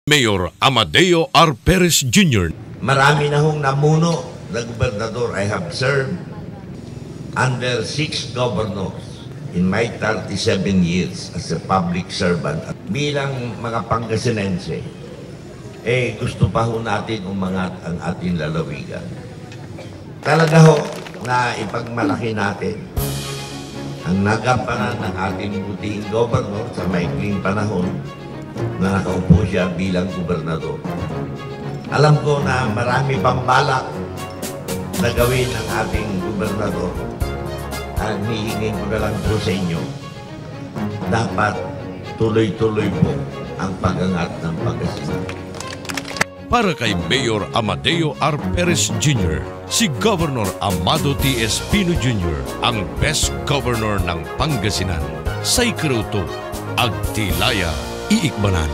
Mayor Amadeo R. Perez Jr. Marami na hong namuno na gobernador. I have served under 6 governors in my 37 years as a public servant. At bilang mga Pangasinense, gusto pa ho natin umangat ang ating lalawigan. Talaga ho na ipagmalaki natin ang nagampanan ng ating butihing governor sa maikling panahon na nakaupo siya bilang gobernador. Alam ko na marami pang balak na gawin ng ating gobernador. Ang hihingin ko na lang po sa inyo, dapat tuloy-tuloy po ang pag-angat ng Pangasinan. Para kay Mayor Amadeo R. Perez Jr., si Governor Amado T. Espino Jr. ang best governor ng Pangasinan. Sa ikruto, Agtilaya, Iikbanan.